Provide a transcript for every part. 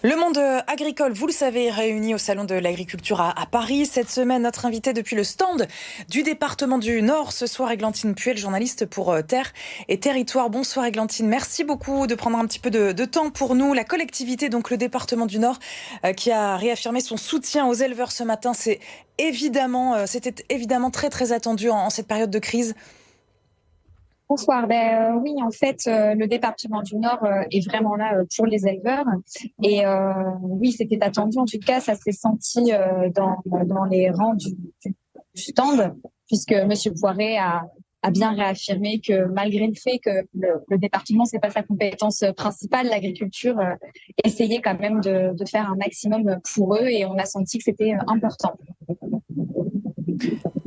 Le monde agricole, vous le savez, réuni au Salon de l'Agriculture à Paris. Cette semaine, notre invité depuis le stand du département du Nord, ce soir, Églantine Puel, journaliste pour Terre et Territoire. Bonsoir Églantine, merci beaucoup de prendre un petit peu de temps pour nous. La collectivité, donc le département du Nord, qui a réaffirmé son soutien aux éleveurs ce matin, c'était évidemment très très attendu en cette période de crise. Bonsoir. Oui, en fait, le département du Nord est vraiment là pour les éleveurs. Et oui, c'était attendu. En tout cas, ça s'est senti dans les rangs du stand, puisque Monsieur Poiré a bien réaffirmé que malgré le fait que le département, c'est pas sa compétence principale, l'agriculture, essayait quand même de faire un maximum pour eux. Et on a senti que c'était important.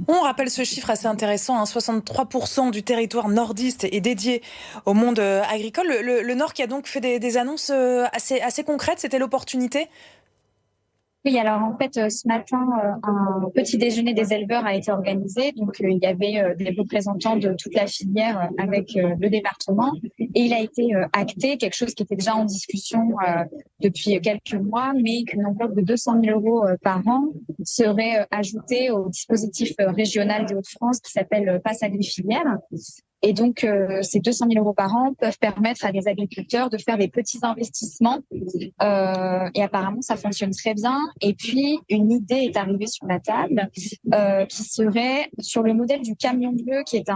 On rappelle ce chiffre assez intéressant, hein, 63% du territoire nordiste est dédié au monde agricole. Le Nord qui a donc fait des annonces assez concrètes, c'était l'opportunité. Oui, alors en fait, ce matin, un petit déjeuner des éleveurs a été organisé. Donc, il y avait des représentants de toute la filière avec le département. Et il a été acté, quelque chose qui était déjà en discussion depuis quelques mois, mais qu'une enveloppe de 200 000 euros par an serait ajoutée au dispositif régional des Hauts-de-France qui s'appelle Pass Agri-Filière. Et donc, ces 200 000 euros par an peuvent permettre à des agriculteurs de faire des petits investissements. Et apparemment, ça fonctionne très bien. Et puis, une idée est arrivée sur la table qui serait sur le modèle du camion bleu, qui est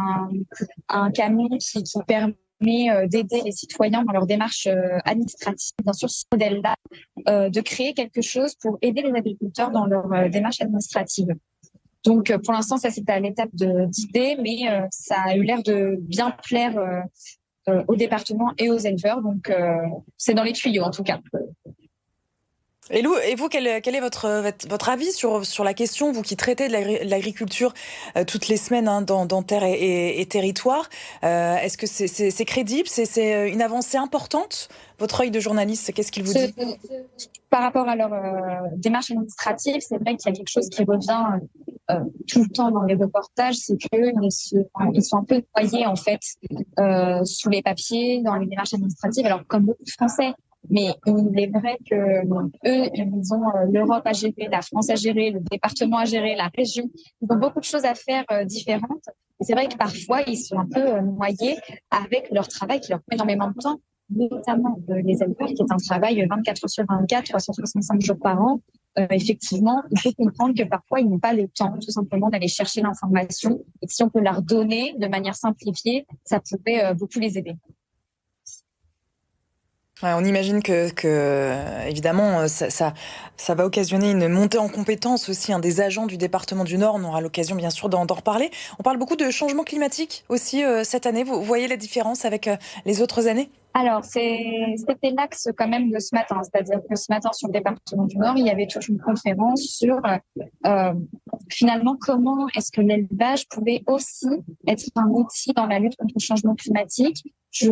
un camion qui permet d'aider les citoyens dans leur démarche administrative. Bien sûr, ce modèle-là, de créer quelque chose pour aider les agriculteurs dans leur démarche administrative. Donc, pour l'instant, ça, c'est à l'étape d'idée, mais ça a eu l'air de bien plaire au département et aux éleveurs. Donc, c'est dans les tuyaux, en tout cas. Et vous, quel est votre avis sur la question, vous qui traitez de l'agriculture toutes les semaines, hein, dans Terre et Territoire, est-ce que c'est crédible, c'est une avancée importante? Votre œil de journaliste, qu'est-ce qu'il vous dit? Par rapport à leur démarche administrative, c'est vrai qu'il y a quelque chose qui revient tout le temps dans les reportages, c'est qu'ils sont un peu noyés en fait sous les papiers, dans les démarches administratives. Alors comme beaucoup de Français, mais il est vrai que eux, ils ont l'Europe à gérer, la France à gérer, le département à gérer, la région. Ils ont beaucoup de choses à faire différentes. Et c'est vrai que parfois, ils sont un peu noyés avec leur travail qui leur prend énormément de temps, notamment les éleveurs, qui est un travail 24 heures sur 24, 365 jours par an. Effectivement, il faut comprendre que parfois, ils n'ont pas le temps, tout simplement, d'aller chercher l'information. Et si on peut leur donner de manière simplifiée, ça pourrait beaucoup les aider. Ouais, on imagine que évidemment, ça va occasionner une montée en compétence aussi, hein, des agents du département du Nord. On aura l'occasion, bien sûr, d'en reparler. On parle beaucoup de changement climatique aussi cette année. Vous voyez la différence avec les autres années? Alors, c'était l'axe quand même de ce matin. C'est-à-dire que ce matin, sur le département du Nord, il y avait toute une conférence sur finalement comment est-ce que l'élevage pouvait aussi être un outil dans la lutte contre le changement climatique. Je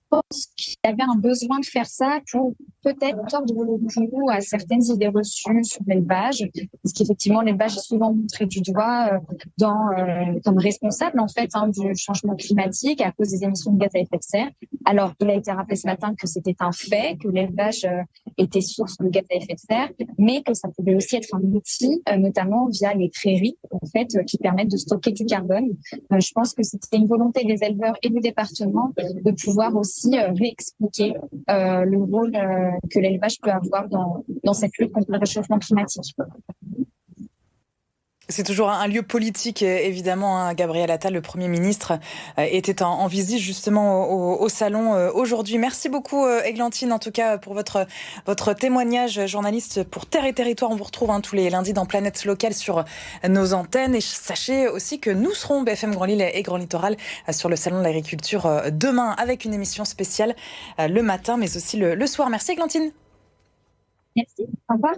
pense qu'il y avait un besoin de faire ça pour peut-être tordre le cou à certaines idées reçues sur l'élevage, parce qu'effectivement l'élevage est souvent montré du doigt comme responsable en fait du changement climatique à cause des émissions de gaz à effet de serre. Alors il a été rappelé ce matin que c'était un fait, que l'élevage était source de gaz à effet de serre, mais que ça pouvait aussi être un outil, notamment via les prairies en fait, qui permettent de stocker du carbone. Je pense que c'était une volonté des éleveurs et du département de pouvoir aussi réexpliquer le rôle que l'élevage peut avoir dans cette lutte contre le réchauffement climatique. C'est toujours un lieu politique, évidemment, hein. Gabriel Attal, le Premier ministre, était en visite justement au salon aujourd'hui. Merci beaucoup, Églantine, en tout cas, pour votre témoignage, journaliste pour Terre et Territoire. On vous retrouve, hein, tous les lundis dans Planète Locale sur nos antennes. Et sachez aussi que nous serons, BFM Grand Lille et Grand Littoral, sur le salon de l'agriculture demain, avec une émission spéciale le matin, mais aussi le soir. Merci, Églantine. Merci. Au revoir.